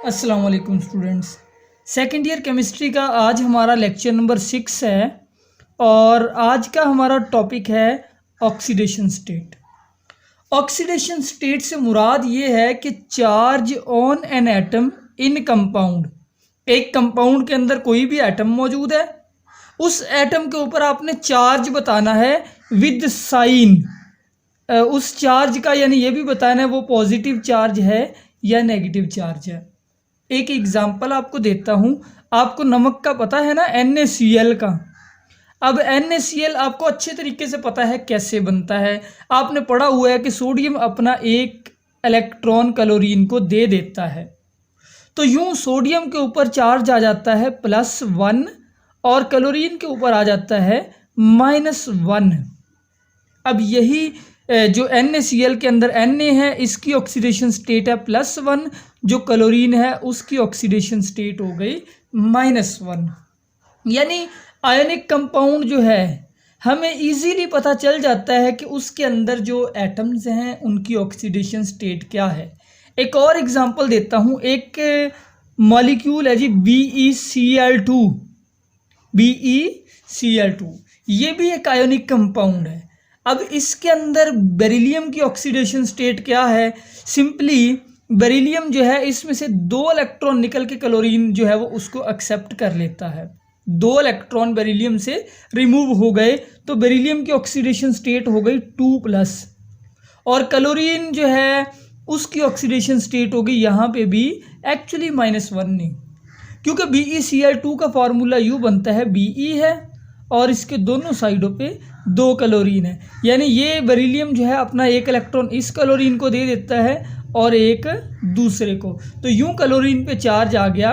अस्सलाम वालेकुम students. Second year chemistry का आज हमारा लेक्चर नंबर 6 है और आज का हमारा टॉपिक है ऑक्सीडेशन स्टेट। ऑक्सीडेशन स्टेट से मुराद ये है कि charge on an atom in compound. एक कंपाउंड के अंदर कोई भी एटम मौजूद है, उस एटम के ऊपर आपने चार्ज बताना है विद साइन उस चार्ज का, यानी ये भी बताना है वो पॉजिटिव चार्ज है या नेगेटिव चार्ज है। एक एग्जांपल आपको देता हूँ। आपको नमक का पता है ना, NaCl का। अब NaCl आपको अच्छे तरीके से पता है कैसे बनता है। आपने पढ़ा हुआ है कि सोडियम अपना एक इलेक्ट्रॉन क्लोरीन को दे देता है, तो यूं सोडियम के ऊपर चार्ज आ जाता है +1 और क्लोरीन के ऊपर आ जाता है -1। अब यही जो NaCl के अंदर Na है, इसकी ऑक्सीडेशन स्टेट है +1, जो क्लोरीन है उसकी ऑक्सीडेशन स्टेट हो गई -1। यानी आयनिक कंपाउंड जो है हमें इजीली पता चल जाता है कि उसके अंदर जो एटम्स हैं उनकी ऑक्सीडेशन स्टेट क्या है। एक और एग्जांपल देता हूँ। एक मॉलिक्यूल है जी BeCl2। BeCl2 ये भी एक आयनिक कंपाउंड है। अब इसके अंदर बेरिलियम की ऑक्सीडेशन स्टेट क्या है? सिंपली बेरिलियम जो है इसमें से 2 इलेक्ट्रॉन निकल के क्लोरीन जो है वो उसको एक्सेप्ट कर लेता है। 2 इलेक्ट्रॉन बेरिलियम से रिमूव हो गए तो बेरिलियम की ऑक्सीडेशन स्टेट हो गई 2+, और क्लोरीन जो है उसकी ऑक्सीडेशन स्टेट हो गई यहाँ पे भी एक्चुअली -1 नहीं, क्योंकि BeCl2 का फार्मूला यूँ बनता है, Be है और इसके दोनों साइडों पे 2 क्लोरीन है। यानी ये बेरिलियम जो है अपना एक इलेक्ट्रॉन इस क्लोरीन को दे देता है और एक दूसरे को, तो यूं क्लोरीन पे चार्ज आ गया,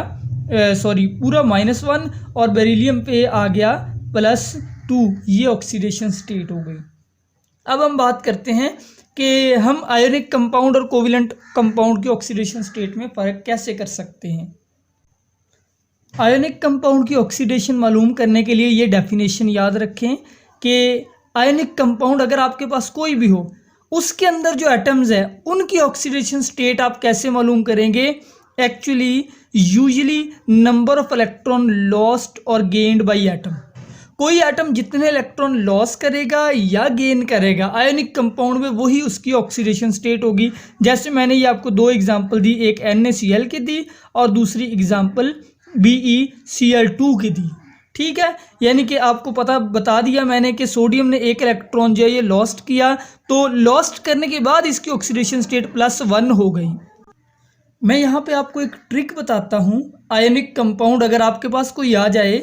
पूरा -1 और बेरिलियम पे आ गया +2। ये ऑक्सीडेशन स्टेट हो गई। अब हम बात करते हैं कि हम आयनिक कंपाउंड और कोवेलेंट कंपाउंड की ऑक्सीडेशन स्टेट में फ़र्क कैसे कर सकते हैं। आयनिक कंपाउंड की ऑक्सीडेशन मालूम करने के लिए ये डेफिनेशन याद रखें कि आयनिक कंपाउंड अगर आपके पास कोई भी हो, उसके अंदर जो एटम्स है उनकी ऑक्सीडेशन स्टेट आप कैसे मालूम करेंगे? Actually usually number of electron lost और गेन्ड बाय एटम। कोई एटम जितने इलेक्ट्रॉन लॉस करेगा या गेन करेगा आयनिक कंपाउंड में, वही उसकी ऑक्सीडेशन स्टेट होगी। जैसे मैंने ये आपको 2 एग्जांपल दी, एक NaCl की दी और दूसरी एग्जांपल BeCl2 की दी। ठीक है, यानी कि आपको बता दिया मैंने कि सोडियम ने एक इलेक्ट्रॉन जो है ये लॉस्ट किया, तो लॉस्ट करने के बाद इसकी ऑक्सीडेशन स्टेट +1 हो गई। मैं यहाँ पे आपको एक ट्रिक बताता हूँ। आयनिक कंपाउंड अगर आपके पास कोई आ जाए,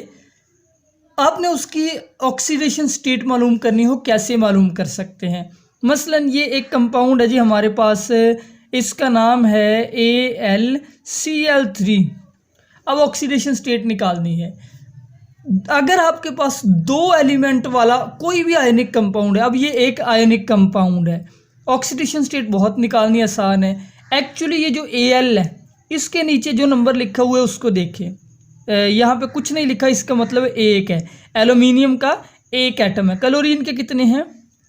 आपने उसकी ऑक्सीडेशन स्टेट मालूम करनी हो, कैसे मालूम कर सकते हैं? मसलन ये एक कंपाउंड है जी हमारे पास, इसका नाम है AlCl3। अब ऑक्सीडेशन स्टेट निकालनी है। अगर आपके पास 2 एलिमेंट वाला कोई भी आयनिक कंपाउंड है, अब ये एक आयनिक कंपाउंड है, ऑक्सीडेशन स्टेट बहुत निकालनी आसान है। एक्चुअली ये जो Al है इसके नीचे जो नंबर लिखा हुआ है उसको देखें, यहाँ पे कुछ नहीं लिखा, इसका मतलब 1 है। एल्यूमिनियम का 1 एटम है, क्लोरीन के कितने हैं?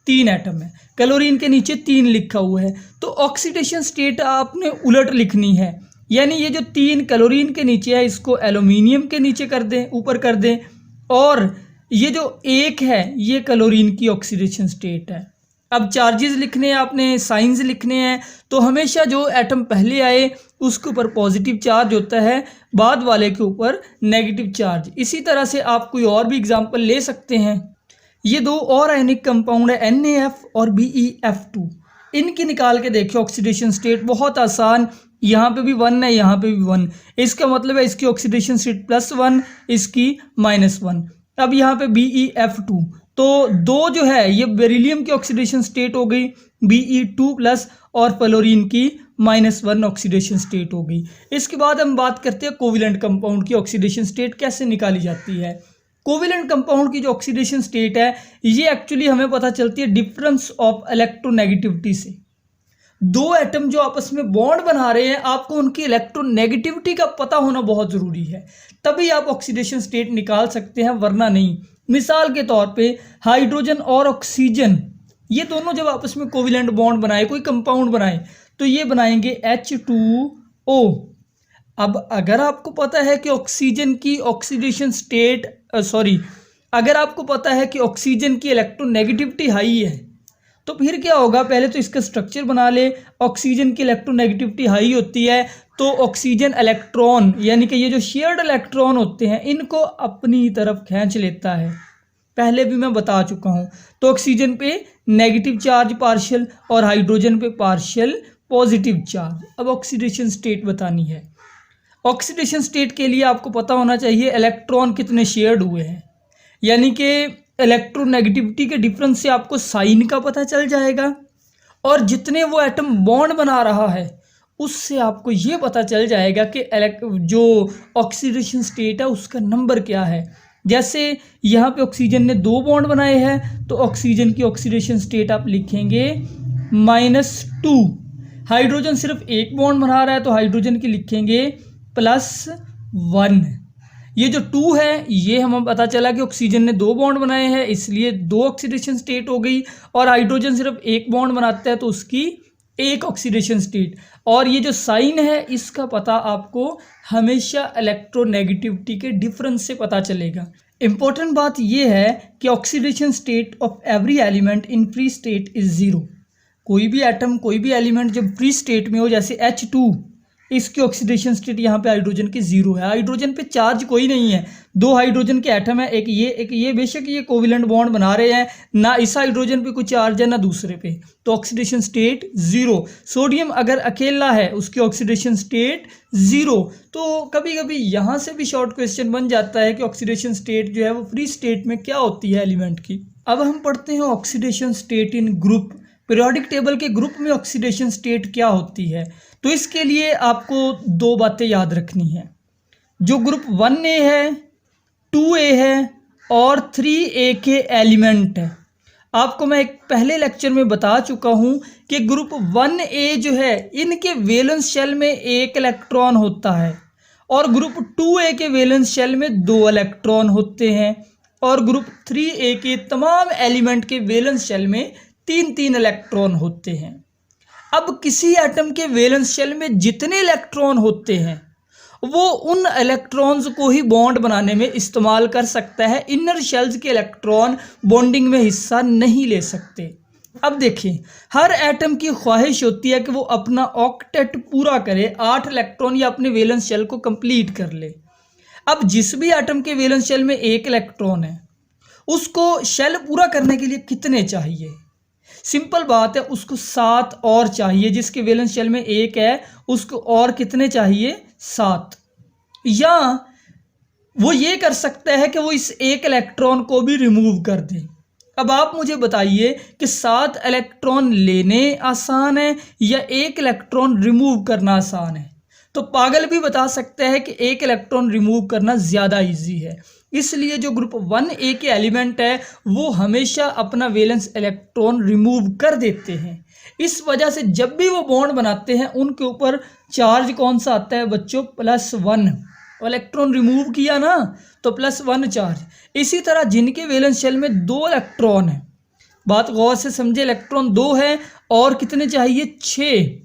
3 एटम है, क्लोरीन के नीचे 3 लिखा हुआ है, तो ऑक्सीडेशन स्टेट आपने उलट लिखनी है। यानी ये जो 3 क्लोरीन के नीचे है इसको एल्यूमिनियम के नीचे कर दें, ऊपर कर दें, और ये जो 1 है ये क्लोरीन की ऑक्सीडेशन स्टेट है। अब चार्जेस लिखने हैं आपने, साइंस लिखने हैं, तो हमेशा जो एटम पहले आए उसके ऊपर पॉजिटिव चार्ज होता है, बाद वाले के ऊपर नेगेटिव चार्ज। इसी तरह से आप कोई और भी एग्जांपल ले सकते हैं। ये 2 और आयनिक कंपाउंड है, NaF और BeF2। इनकी निकाल के देखिए ऑक्सीडेशन स्टेट, बहुत आसान। यहाँ पे भी 1 है, यहाँ पे भी 1, इसका मतलब है इसकी ऑक्सीडेशन स्टेट +1, इसकी -1। अब यहाँ पे BeF2, तो 2 जो है ये बेरिलियम की ऑक्सीडेशन स्टेट हो गई, Be2+, और फ्लोरीन की -1 ऑक्सीडेशन स्टेट हो गई। इसके बाद हम बात करते हैं कोवेलेंट कंपाउंड की ऑक्सीडेशन स्टेट कैसे निकाली जाती है। कोवेलेंट कंपाउंड की जो ऑक्सीडेशन स्टेट है ये एक्चुअली हमें पता चलती है डिफरेंस ऑफ इलेक्ट्रोनेगेटिविटी से। 2 एटम जो आपस में बॉन्ड बना रहे हैं, आपको उनकी इलेक्ट्रोनेगेटिविटी का पता होना बहुत ज़रूरी है, तभी आप ऑक्सीडेशन स्टेट निकाल सकते हैं, वरना नहीं। मिसाल के तौर पे हाइड्रोजन और ऑक्सीजन, ये दोनों जब आपस में कोवेलेंट बॉन्ड बनाए, कोई कंपाउंड बनाए, तो ये बनाएंगे H2O। अब अगर आपको पता है कि ऑक्सीजन की ऑक्सीडेशन स्टेट अगर आपको पता है कि ऑक्सीजन की इलेक्ट्रोनेगेटिविटी हाई है, तो फिर क्या होगा, पहले तो इसका स्ट्रक्चर बना ले। ऑक्सीजन की इलेक्ट्रोनेगेटिविटी हाई होती है तो ऑक्सीजन इलेक्ट्रॉन यानी कि ये जो शेयर्ड इलेक्ट्रॉन होते हैं इनको अपनी तरफ खींच लेता है, पहले भी मैं बता चुका हूँ। तो ऑक्सीजन पे नेगेटिव चार्ज पार्शियल और हाइड्रोजन पे पार्शियल पॉजिटिव चार्ज। अब ऑक्सीडेशन स्टेट बतानी है। ऑक्सीडेशन स्टेट के लिए आपको पता होना चाहिए इलेक्ट्रॉन कितने शेयर्ड हुए हैं, यानी कि इलेक्ट्रोनेगेटिविटी के डिफरेंस से आपको साइन का पता चल जाएगा, और जितने वो एटम बॉन्ड बना रहा है उससे आपको ये पता चल जाएगा कि जो ऑक्सीडेशन स्टेट है उसका नंबर क्या है। जैसे यहाँ पे ऑक्सीजन ने 2 बॉन्ड बनाए हैं तो ऑक्सीजन की ऑक्सीडेशन स्टेट आप लिखेंगे -2। हाइड्रोजन सिर्फ 1 बॉन्ड बना रहा है तो हाइड्रोजन की लिखेंगे +1। ये जो 2 है ये हमें पता चला कि ऑक्सीजन ने 2 बॉन्ड बनाए हैं इसलिए 2 ऑक्सीडेशन स्टेट हो गई, और हाइड्रोजन सिर्फ 1 बॉन्ड बनाता है तो उसकी 1 ऑक्सीडेशन स्टेट। और ये जो साइन है इसका पता आपको हमेशा इलेक्ट्रोनेगेटिविटी के डिफरेंस से पता चलेगा। इंपॉर्टेंट बात यह है कि oxidation state of every element in free state is 0। कोई भी एटम कोई भी एलिमेंट जब फ्री स्टेट में हो, जैसे H2, इसकी ऑक्सीडेशन स्टेट यहाँ पे हाइड्रोजन की 0 है। हाइड्रोजन पे चार्ज कोई नहीं है, 2 हाइड्रोजन के एटम है, एक ये बेशक ये कोविलेंट बॉन्ड बना रहे हैं, ना इस हाइड्रोजन पे कोई चार्ज है ना दूसरे पे, तो ऑक्सीडेशन स्टेट 0। सोडियम अगर अकेला है उसकी ऑक्सीडेशन स्टेट 0। तो कभी कभी यहाँ से भी शॉर्ट क्वेश्चन बन जाता है कि ऑक्सीडेशन स्टेट जो है वो फ्री स्टेट में क्या होती है एलिमेंट की। अब हम पढ़ते हैं oxidation state in group. Periodic table के ग्रुप में ऑक्सीडेशन स्टेट क्या होती है, तो इसके लिए आपको 2 बातें याद रखनी है। जो ग्रुप 1A है, 2A है और 3A के एलिमेंट है, आपको मैं एक पहले लेक्चर में बता चुका हूं कि ग्रुप 1A जो है इनके वैलेंस शेल में 1 इलेक्ट्रॉन होता है, और ग्रुप 2A के वैलेंस शेल में 2 इलेक्ट्रॉन होते हैं, और ग्रुप 3A के तमाम एलिमेंट के वैलेंस शेल में 3-3 इलेक्ट्रॉन होते हैं। अब किसी एटम के वैलेंस शेल में जितने इलेक्ट्रॉन होते हैं वो उन इलेक्ट्रॉन्स को ही बॉन्ड बनाने में इस्तेमाल कर सकता है। इनर शेल्स के इलेक्ट्रॉन बॉन्डिंग में हिस्सा नहीं ले सकते। अब देखिए, हर एटम की ख्वाहिश होती है कि वो अपना ऑक्टेट पूरा करे, 8 इलेक्ट्रॉन या अपने वैलेंस शेल को कंप्लीट कर ले। अब जिस भी एटम के वैलेंस शेल में 1 इलेक्ट्रॉन है उसको शेल पूरा करने के लिए कितने चाहिए? सिंपल बात है, उसको 7 और चाहिए। जिसके वैलेंस शेल में 1 है उसको और कितने चाहिए? 7। या वो ये कर सकता है कि वो इस 1 इलेक्ट्रॉन को भी रिमूव कर दे। अब आप मुझे बताइए कि 7 इलेक्ट्रॉन लेने आसान है या 1 इलेक्ट्रॉन रिमूव करना आसान है? तो पागल भी बता सकता है कि 1 इलेक्ट्रॉन रिमूव करना ज़्यादा इजी है। इसलिए जो ग्रुप 1A के एलिमेंट है वो हमेशा अपना वैलेंस इलेक्ट्रॉन रिमूव कर देते हैं। इस वजह से जब भी वो बॉन्ड बनाते हैं उनके ऊपर चार्ज कौन सा आता है बच्चों? +1। इलेक्ट्रॉन रिमूव किया ना तो +1 चार्ज। इसी तरह जिनके वैलेंस शेल में 2 इलेक्ट्रॉन है, बात गौर से समझे, इलेक्ट्रॉन 2 है और कितने चाहिए? 6।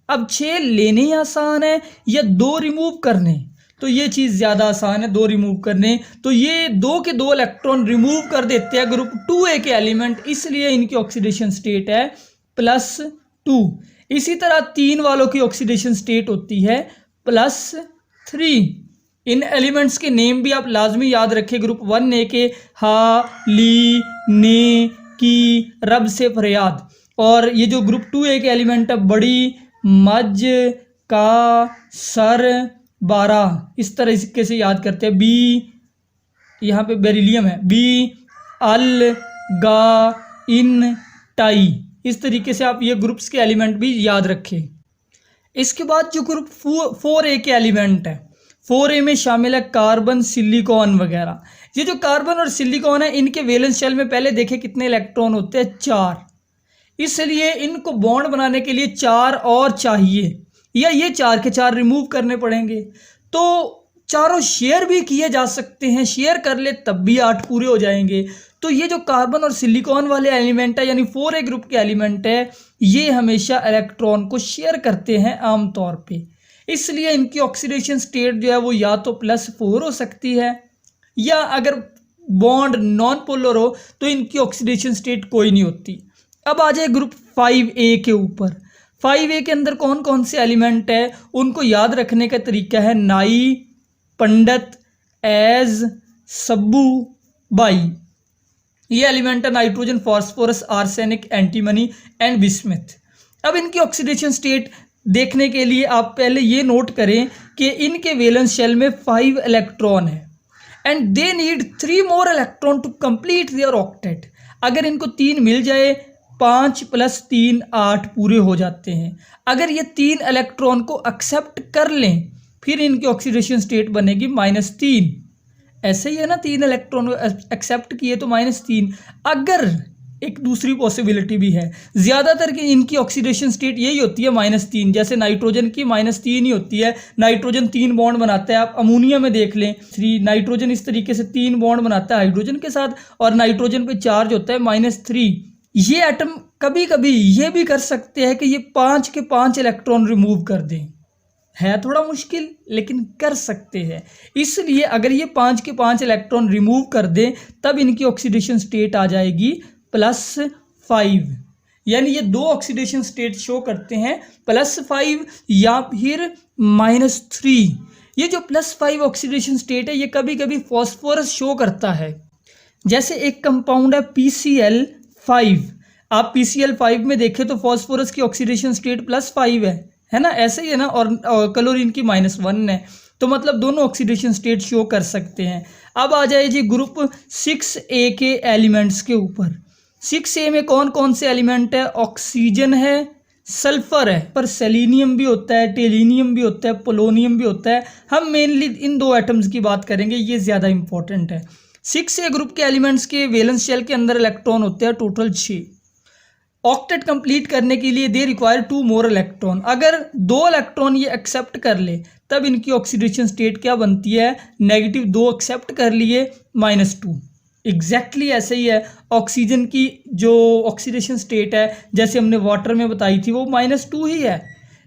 अब 6 लेने आसान है या 2 रिमूव करने? तो ये चीज़ ज़्यादा आसान है, 2 रिमूव करने। तो ये 2 के 2 इलेक्ट्रॉन रिमूव कर देते हैं ग्रुप 2A के एलिमेंट, इसलिए इनकी ऑक्सीडेशन स्टेट है +2। इसी तरह 3 वालों की ऑक्सीडेशन स्टेट होती है +3। इन एलिमेंट्स के नेम भी आप लाजमी याद रखें। ग्रुप 1A के हा, ली, ने, की, रब से फरियाद। और ये जो ग्रुप 2A के एलिमेंट है, बड़ी, मज, का, सर, 12, इस तरह से याद करते हैं। बी, यहाँ पे बेरिलियम है, बी, अल, गा, इन, टाई, इस तरीके से आप ये ग्रुप्स के एलिमेंट भी याद रखें। इसके बाद जो ग्रुप 4A के एलिमेंट है, 4A में शामिल है कार्बन, सिलिकॉन वगैरह। ये जो कार्बन और सिलिकॉन है इनके वैलेंस शेल में पहले देखे कितने इलेक्ट्रॉन होते हैं? 4। इसलिए इनको बॉन्ड बनाने के लिए 4 और चाहिए, या ये 4 के 4 रिमूव करने पड़ेंगे। तो चारों शेयर भी किए जा सकते हैं, शेयर कर ले तब भी 8 पूरे हो जाएंगे। तो ये जो कार्बन और सिलिकॉन वाले एलिमेंट है यानी 4A ग्रुप के एलिमेंट है, ये हमेशा इलेक्ट्रॉन को शेयर करते हैं आमतौर पे। इसलिए इनकी ऑक्सीडेशन स्टेट जो है वो या तो +4 हो सकती है, या अगर बॉन्ड नॉन पोलर हो तो इनकी ऑक्सीडेशन स्टेट कोई नहीं होती। अब आ जाए ग्रुप 5A के ऊपर। 5A के अंदर कौन कौन से एलिमेंट है, उनको याद रखने का तरीका है नाई, पंडित, एज, सब्बू, बाई। ये एलिमेंट है nitrogen, phosphorus, arsenic, antimony and bismuth. अब इनकी ऑक्सीडेशन स्टेट देखने के लिए आप पहले ये नोट करें कि इनके वैलेंस शेल में 5 इलेक्ट्रॉन है and they need 3 more electron to complete their octet. अगर इनको 3 मिल जाए, 5 + 3 8 पूरे हो जाते हैं। अगर ये 3 इलेक्ट्रॉन को एक्सेप्ट कर लें फिर इनकी ऑक्सीडेशन स्टेट बनेगी -3। ऐसे ही है ना, 3 इलेक्ट्रॉन एक्सेप्ट किए तो -3। अगर एक दूसरी पॉसिबिलिटी भी है, ज़्यादातर की इनकी ऑक्सीडेशन स्टेट यही होती है -3, जैसे नाइट्रोजन की -3 ही होती है। नाइट्रोजन 3 बॉन्ड बनाता है, आप अमोनिया में देख लें 3, नाइट्रोजन इस तरीके से 3 बॉन्ड बनाता है हाइड्रोजन के साथ और नाइट्रोजन पे चार्ज होता है -3। ये एटम कभी कभी ये भी कर सकते हैं कि ये 5 के 5 इलेक्ट्रॉन रिमूव कर दें। है थोड़ा मुश्किल लेकिन कर सकते हैं। इसलिए अगर ये 5 के 5 इलेक्ट्रॉन रिमूव कर दें तब इनकी ऑक्सीडेशन स्टेट आ जाएगी +5। यानी ये 2 ऑक्सीडेशन स्टेट शो करते हैं, +5 या फिर -3। ये जो +5 ऑक्सीडेशन स्टेट है ये कभी कभी फॉस्फोरस शो करता है। जैसे एक कंपाउंड है PCl5, आप PCl5 में देखें तो फॉस्फोरस की ऑक्सीडेशन स्टेट +5 है ना, ऐसे ही है ना, और क्लोरीन की -1 है, तो मतलब दोनों ऑक्सीडेशन स्टेट शो कर सकते हैं। अब आ जाए जी ग्रुप 6A के एलिमेंट्स के ऊपर। 6A में कौन कौन से एलिमेंट है, ऑक्सीजन है, सल्फर है, पर सेलेनियम भी होता है, टेलिनियम भी होता है, पोलोनियम भी होता है। हम मेनली इन 2 एटम्स की बात करेंगे, ये ज़्यादा इंपॉर्टेंट है। 6A ग्रुप के एलिमेंट्स के वैलेंस शेल के अंदर इलेक्ट्रॉन होते हैं टोटल 6। ऑक्टेट कंप्लीट करने के लिए दे रिक्वायर 2 मोर इलेक्ट्रॉन। अगर 2 इलेक्ट्रॉन ये एक्सेप्ट कर ले तब इनकी ऑक्सीडेशन स्टेट क्या बनती है, -2 एक्सेप्ट कर लिए -2। एग्जैक्टली ऐसे ही है। ऑक्सीजन की जो ऑक्सीडेशन स्टेट है जैसे हमने वाटर में बताई थी वो -2 ही है।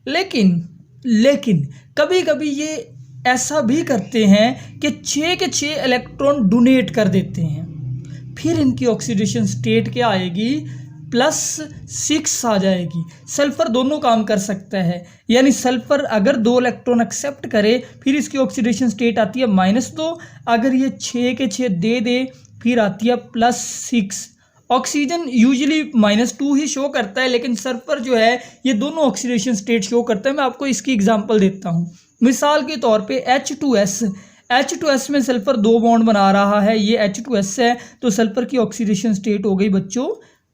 लेकिन कभी कभी ये ऐसा भी करते हैं कि 6 के 6 इलेक्ट्रॉन डोनेट कर देते हैं, फिर इनकी ऑक्सीडेशन स्टेट क्या आएगी, +6 आ जाएगी। सल्फर दोनों काम कर सकता है, यानी सल्फर अगर 2 इलेक्ट्रॉन एक्सेप्ट करे फिर इसकी ऑक्सीडेशन स्टेट आती है -2। अगर ये 6 के 6 दे दे फिर आती है +6। ऑक्सीजन यूजुअली -2 ही शो करता है, लेकिन सल्फर जो है ये दोनों ऑक्सीडेशन स्टेट शो करता है। मैं आपको इसकी एग्जांपल देता हूँ। मिसाल के तौर पे H2S में सल्फर 2 बॉन्ड बना रहा है, ये H2S है, तो सल्फर की ऑक्सीडेशन स्टेट हो गई बच्चों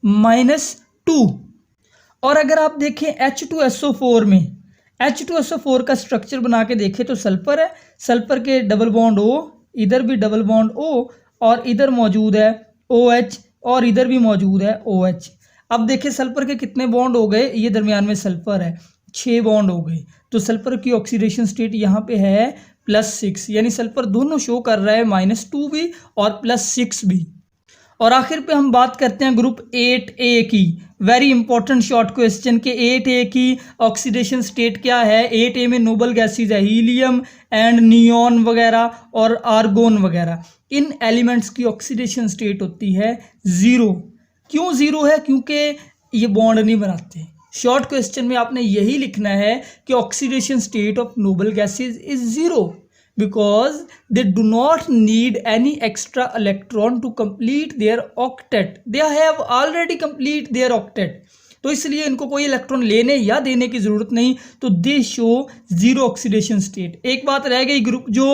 -2। और अगर आप देखें H2SO4 में, H2SO4 का स्ट्रक्चर बना के देखें तो सल्फर है, सल्फर के डबल बॉन्ड O, इधर भी डबल बॉन्ड O और इधर मौजूद है OH और इधर भी मौजूद है OH। अब देखिए सल्फर के कितने बॉन्ड हो गए, ये दरमियान में सल्फर है, 6 बॉन्ड हो गए, तो सल्फर की ऑक्सीडेशन स्टेट यहाँ पे है +6। यानी सल्फर दोनों शो कर रहा है -2 भी और +6 भी। और आखिर पे हम बात करते हैं ग्रुप 8A की। वेरी इंपॉर्टेंट शॉर्ट क्वेश्चन के 8A की ऑक्सीडेशन स्टेट क्या है। 8A में नोबल गैसेज है, हीलियम एंड नियॉन वगैरह और आर्गोन वगैरह। इन एलिमेंट्स की ऑक्सीडेशन स्टेट होती है 0। क्यों 0 है, क्योंकि ये बॉन्ड नहीं बनाते। शॉर्ट क्वेश्चन में आपने यही लिखना है कि oxidation state of noble gases is 0 because they do not need any extra electron to complete their octet. They have already complete their octet. तो इसलिए इनको कोई इलेक्ट्रॉन लेने या देने की जरूरत नहीं, तो दे शो 0 ऑक्सीडेशन स्टेट। एक बात रह गई, ग्रुप जो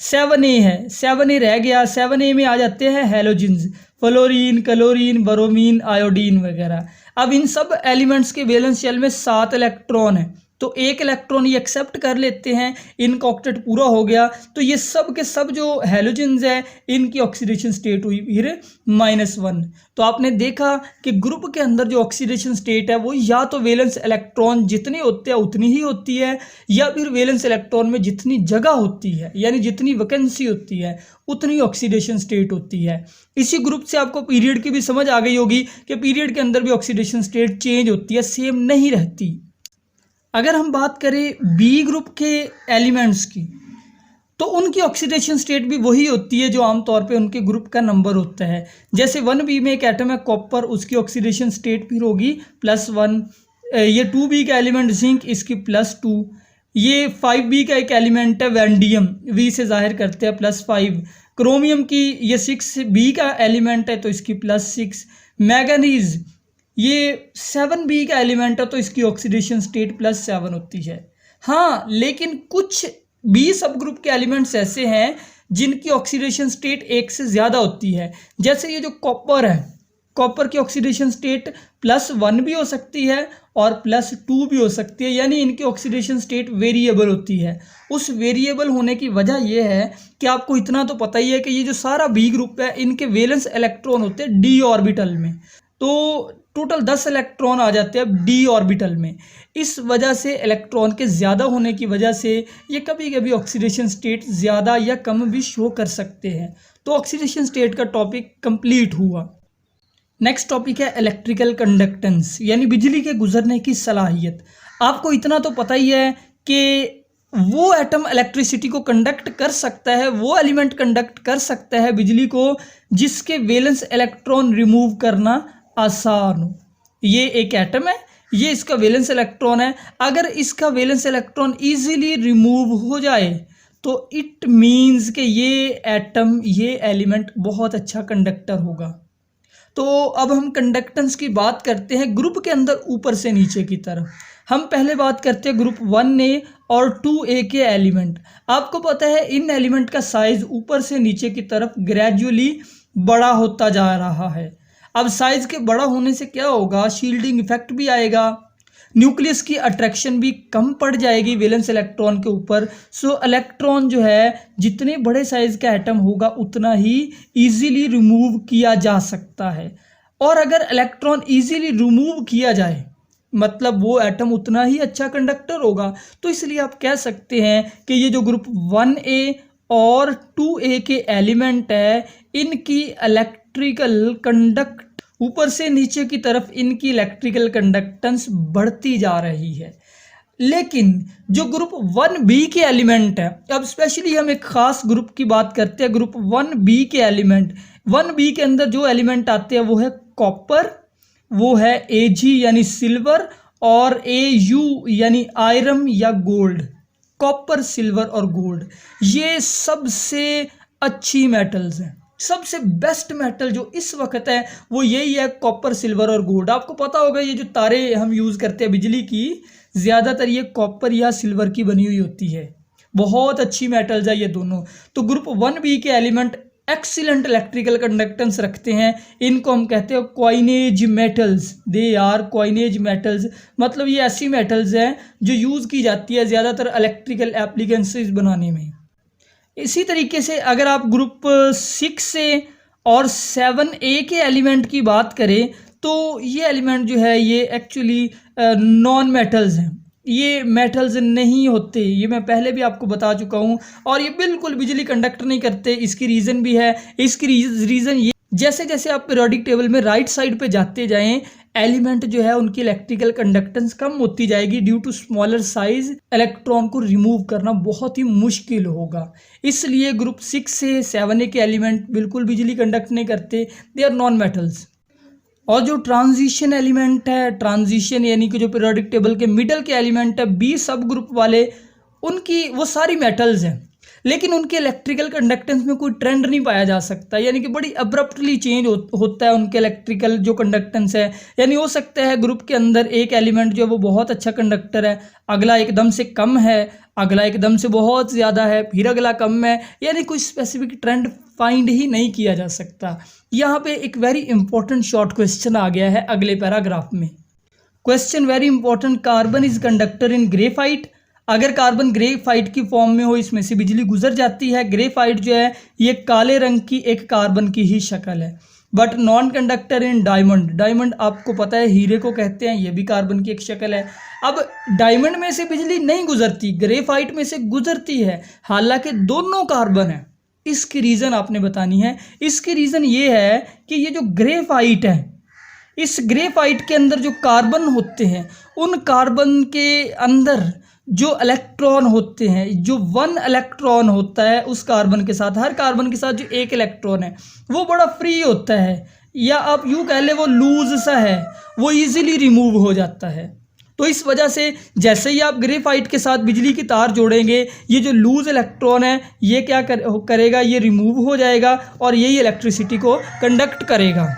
7A है, 7A रह गया। 7A में आ जाते हैं halogens, fluorine, chlorine, bromine, iodine वगैरह। अब इन सब एलिमेंट्स के वैलेंस शेल में 7 इलेक्ट्रॉन है, तो 1 इलेक्ट्रॉन ये एक्सेप्ट कर लेते हैं, इनका ऑक्टेट पूरा हो गया। तो ये सब के सब जो हैलोजेंस है इनकी ऑक्सीडेशन स्टेट हुई फिर -1। तो आपने देखा कि ग्रुप के अंदर जो ऑक्सीडेशन स्टेट है वो या तो वैलेंस इलेक्ट्रॉन जितने होते हैं उतनी ही होती है, या फिर वैलेंस इलेक्ट्रॉन में जितनी जगह होती है यानी जितनी वैकेंसी होती है उतनी ऑक्सीडेशन स्टेट होती है। इसी ग्रुप से आपको पीरियड की भी समझ आ गई होगी कि पीरियड के अंदर भी ऑक्सीडेशन स्टेट चेंज होती है, सेम नहीं रहती। अगर हम बात करें बी ग्रुप के एलिमेंट्स की, तो उनकी ऑक्सीडेशन स्टेट भी वही होती है जो आमतौर पे उनके ग्रुप का नंबर होता है। जैसे 1b में एक एटम है कॉपर, उसकी ऑक्सीडेशन स्टेट फिर होगी +1। ये 2b का एलिमेंट जिंक, इसकी +2। ये 5b का एक एलिमेंट है वैंडियम, V से जाहिर करते हैं +5। क्रोमियम की ये 6b का एलिमेंट है तो इसकी +6। मैंगनीज ये 7b का एलिमेंट है तो इसकी ऑक्सीडेशन स्टेट +7 होती है। हाँ, लेकिन कुछ बी सब ग्रुप के एलिमेंट्स ऐसे हैं जिनकी ऑक्सीडेशन स्टेट 1 से ज़्यादा होती है। जैसे ये जो कॉपर है, कॉपर की ऑक्सीडेशन स्टेट +1 भी हो सकती है और +2 भी हो सकती है, यानी इनकी ऑक्सीडेशन स्टेट वेरिएबल होती है। उस वेरिएबल होने की वजह यह है कि आपको इतना तो पता ही है कि ये जो सारा बी ग्रुप है इनके वैलेंस इलेक्ट्रॉन होते हैं डी ऑर्बिटल में, तो टोटल 10 इलेक्ट्रॉन आ जाते हैं डी ऑर्बिटल में। इस वजह से इलेक्ट्रॉन के ज़्यादा होने की वजह से ये कभी कभी ऑक्सीडेशन स्टेट ज़्यादा या कम भी शो कर सकते हैं। तो ऑक्सीडेशन स्टेट का टॉपिक कंप्लीट हुआ। नेक्स्ट टॉपिक है इलेक्ट्रिकल कंडक्टेंस, यानी बिजली के गुजरने की सलाहियत। आपको इतना तो पता ही है कि वो एटम इलेक्ट्रिसिटी को कंडक्ट कर सकता है, वो एलिमेंट कंडक्ट कर सकता है बिजली को जिसके वैलेंस इलेक्ट्रॉन रिमूव करना आसान हो। ये एक एटम है, ये इसका वैलेंस इलेक्ट्रॉन है। अगर इसका वैलेंस इलेक्ट्रॉन इजीली रिमूव हो जाए तो इट मीन्स कि ये एटम, ये एलिमेंट बहुत अच्छा कंडक्टर होगा। तो अब हम कंडक्टेंस की बात करते हैं ग्रुप के अंदर ऊपर से नीचे की तरफ। हम पहले बात करते हैं ग्रुप 1A और 2A के एलिमेंट। आपको पता है इन एलिमेंट का साइज ऊपर से नीचे की तरफ ग्रेजुअली बड़ा होता जा रहा है। अब साइज के बड़ा होने से क्या होगा, शील्डिंग इफेक्ट भी आएगा, न्यूक्लियस की अट्रैक्शन भी कम पड़ जाएगी वैलेंस इलेक्ट्रॉन के ऊपर। सो इलेक्ट्रॉन जो है जितने बड़े साइज का एटम होगा उतना ही इजीली रिमूव किया जा सकता है। और अगर इलेक्ट्रॉन इजीली रिमूव किया जाए मतलब वो एटम उतना ही अच्छा कंडक्टर होगा। तो इसलिए आप कह सकते हैं कि ये जो ग्रुप 1A और 2A के एलिमेंट है इनकी इलेक्ट्रिकल कंडक्ट ऊपर से नीचे की तरफ इनकी इलेक्ट्रिकल कंडक्टेंस बढ़ती जा रही है। लेकिन जो ग्रुप 1B के एलिमेंट है, अब स्पेशली हम एक खास ग्रुप की बात करते हैं, ग्रुप 1B के एलिमेंट। 1B के अंदर जो एलिमेंट आते हैं वो है कॉपर, वो है Ag यानी सिल्वर, और Au यानी आयरन या गोल्ड। कॉपर, सिल्वर और गोल्ड ये सबसे अच्छी मेटल्स हैं। सबसे बेस्ट मेटल जो इस वक्त है वो यही है, कॉपर, सिल्वर और गोल्ड। आपको पता होगा ये जो तारे हम यूज़ करते हैं बिजली की, ज़्यादातर ये कॉपर या सिल्वर की बनी हुई होती है। बहुत अच्छी मेटल्स है ये दोनों। तो ग्रुप 1B के एलिमेंट एक्सीलेंट इलेक्ट्रिकल कंडक्टेंस रखते हैं। इनको हम कहते हैं coinage metals. They are coinage metals, मतलब ये ऐसी मेटल्स हैं जो यूज़ की जाती है ज़्यादातर इलेक्ट्रिकल एप्लीकेंसेस बनाने में। इसी तरीके से अगर आप ग्रुप 6A और 7A के एलिमेंट की बात करें तो ये एलिमेंट जो है ये एक्चुअली नॉन मेटल्स हैं। ये मेटल्स नहीं होते, ये मैं पहले भी आपको बता चुका हूँ। और ये बिल्कुल बिजली कंडक्ट नहीं करते। इसकी रीज़न भी है। इसकी रीज़न ये, जैसे जैसे आप पीरियोडिक टेबल में राइट साइड पे जाते जाएं एलिमेंट जो है उनकी इलेक्ट्रिकल कंडक्टेंस कम होती जाएगी। Due to smaller size electron को रिमूव करना बहुत ही मुश्किल होगा। इसलिए ग्रुप 6A 7A के एलिमेंट बिल्कुल बिजली कंडक्ट नहीं करते, दे आर नॉन मेटल्स। और जो ट्रांजिशन एलिमेंट है, ट्रांजिशन यानी कि जो पीरियोडिक टेबल के मिडल के एलिमेंट है बी सब ग्रुप वाले, उनकी वो सारी मेटल्स हैं लेकिन उनके इलेक्ट्रिकल कंडक्टेंस में कोई ट्रेंड नहीं पाया जा सकता, यानी कि बड़ी अब्रप्टली चेंज होता है उनके इलेक्ट्रिकल जो कंडक्टेंस है। यानी हो सकता है ग्रुप के अंदर एक एलिमेंट जो है वो बहुत अच्छा कंडक्टर है, अगला एकदम से कम है, अगला एकदम से बहुत ज़्यादा है, फिर अगला कम है, यानी कोई स्पेसिफिक ट्रेंड फाइंड ही नहीं किया जा सकता। यहाँ पे एक वेरी इंपॉर्टेंट शॉर्ट क्वेश्चन आ गया है अगले पैराग्राफ में। Question very important, carbon is conductor in graphite. अगर कार्बन ग्रेफाइट की फॉर्म में हो, इसमें से बिजली गुजर जाती है। ग्रेफाइट जो है ये काले रंग की एक कार्बन की ही शक्ल है। But non conductor in diamond. Diamond आपको पता है हीरे को कहते हैं, ये भी कार्बन की एक शक्ल है। अब डायमंड में से बिजली नहीं गुजरती, ग्रेफाइट में से गुजरती है, हालांकि दोनों कार्बन है। इसकी रीज़न आपने बतानी है। इसकी रीज़न ये है कि ये जो ग्रेफाइट है इस ग्रेफाइट के अंदर जो कार्बन होते हैं, उन कार्बन के अंदर जो इलेक्ट्रॉन होते हैं, जो 1 इलेक्ट्रॉन होता है उस कार्बन के साथ, हर कार्बन के साथ जो 1 इलेक्ट्रॉन है वो बड़ा फ्री होता है, या आप यूँ कह ले वो लूज सा है, वो इजीली रिमूव हो जाता है। तो इस वजह से जैसे ही आप ग्रेफाइट के साथ बिजली की तार जोड़ेंगे, ये जो लूज इलेक्ट्रॉन है ये क्या करेगा, ये रिमूव हो जाएगा और यही इलेक्ट्रिसिटी को कंडक्ट करेगा।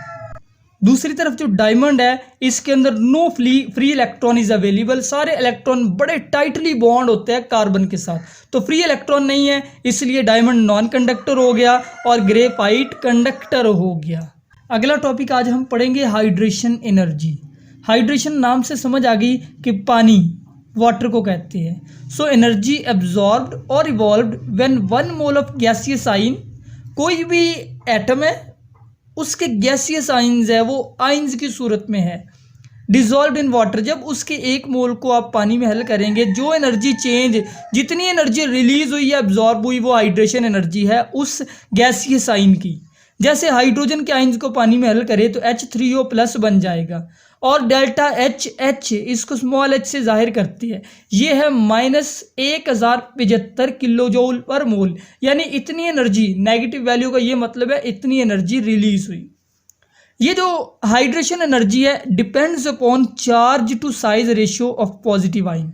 दूसरी तरफ जो डायमंड है, इसके अंदर no free electron is available, सारे इलेक्ट्रॉन बड़े टाइटली बॉन्ड होते हैं कार्बन के साथ, तो फ्री इलेक्ट्रॉन नहीं है, इसलिए डायमंड नॉन कंडक्टर हो गया और ग्रेफाइट कंडक्टर हो गया। अगला टॉपिक आज हम पढ़ेंगे हाइड्रेशन एनर्जी। हाइड्रेशन नाम से समझ आ गई कि पानी, वाटर को कहते हैं। सो एनर्जी एब्जॉर्ब्ड और evolved when 1 mole of gaseous आइन, कोई भी एटम है उसके गैसियस आइंस है, वो आइंस की सूरत में है, डिजॉल्व इन वाटर, जब उसके 1 मोल को आप पानी में हल करेंगे, जो एनर्जी चेंज, जितनी एनर्जी रिलीज हुई या एब्जॉर्ब हुई वो हाइड्रेशन एनर्जी है उस गैसियस आइन की। जैसे हाइड्रोजन के आइंस को पानी में हल करें तो H3O+ बन जाएगा, और डेल्टा H इसको स्मॉल h से जाहिर करती है, ये है -1075 किलो जूल पर मोल, यानी इतनी एनर्जी, नेगेटिव वैल्यू का ये मतलब है इतनी एनर्जी रिलीज हुई। ये जो हाइड्रेशन एनर्जी है depends upon charge to size ratio of positive ion.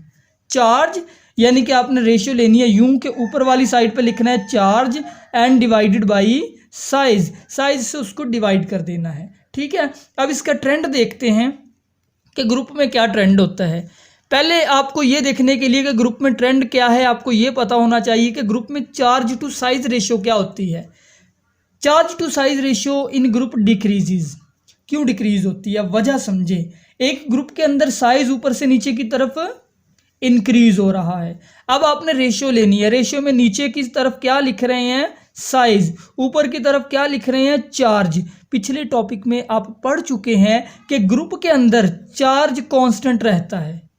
Charge यानी कि आपने रेशियो लेनी है, यूं के ऊपर वाली साइड पे लिखना है charge and divided by size, size से उसको डिवाइड कर देना है, ठीक है। अब इसका ट्रेंड देखते हैं कि ग्रुप में क्या ट्रेंड होता है। पहले आपको ये देखने के लिए कि ग्रुप में ट्रेंड क्या है, आपको ये पता होना चाहिए कि ग्रुप में चार्ज टू साइज रेशियो क्या होती है। Charge to size ratio in group decreases. क्यों डिक्रीज होती है, वजह समझे। एक ग्रुप के अंदर साइज ऊपर से नीचे की तरफ इंक्रीज हो रहा है, अब आपने रेशियो लेनी है, रेशियो में नीचे की तरफ क्या लिख रहे हैं, साइज, ऊपर की तरफ क्या लिख रहे हैं, चार्ज। पिछले टॉपिक में आप पढ़ चुके हैं कि ग्रुप के अंदर चार्ज कांस्टेंट रहता है।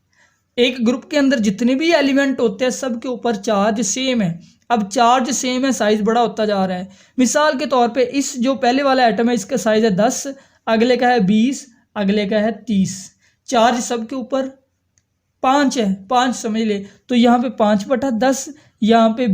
एक ग्रुप के अंदर जितने भी एलिमेंट होते हैं सब के ऊपर चार्ज सेम है। अब चार्ज सेम है, साइज बड़ा होता जा रहा है। मिसाल के तौर पे इस जो पहले वाला एटम है इसका साइज है 10, अगले का है 20, अगले का है 30। चार्ज सब के ऊपर 5 है, 5 समझ ले, तो यहाँ पे 5/10, यहाँ पे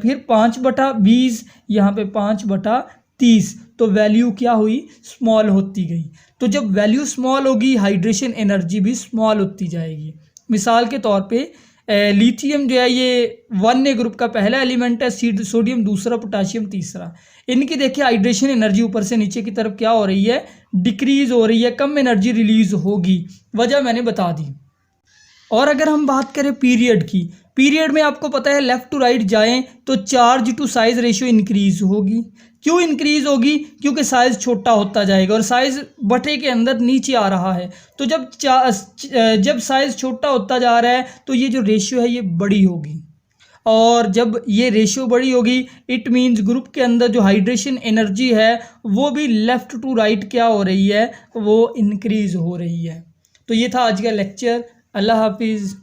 फिर 5/20, यहाँ पे 5/30, तो वैल्यू क्या हुई, स्मॉल होती गई। तो जब वैल्यू स्मॉल होगी हाइड्रेशन एनर्जी भी स्मॉल होती जाएगी। मिसाल के तौर पे लिथियम जो है ये 1A ग्रुप का पहला एलिमेंट है, सोडियम दूसरा, पोटाशियम तीसरा। इनकी देखिए हाइड्रेशन एनर्जी ऊपर से नीचे की तरफ क्या हो रही है, डिक्रीज हो रही है, कम एनर्जी रिलीज होगी, वजह मैंने बता दी। और अगर हम बात करें पीरियड की, पीरियड में आपको पता है लेफ्ट टू राइट जाएं तो charge to size ratio increase होगी। क्यों इंक्रीज होगी, क्योंकि साइज छोटा होता जाएगा और साइज बटे के अंदर नीचे आ रहा है, तो जब साइज छोटा होता जा रहा है तो ये जो रेशियो है ये बड़ी होगी, और जब ये रेशियो बड़ी होगी इट मीन्स ग्रुप के अंदर जो हाइड्रेशन एनर्जी है वो भी लेफ़्ट टू राइट क्या हो रही है, वो इंक्रीज हो रही है। तो ये था आज का लेक्चर। अल्लाह हाफिज़।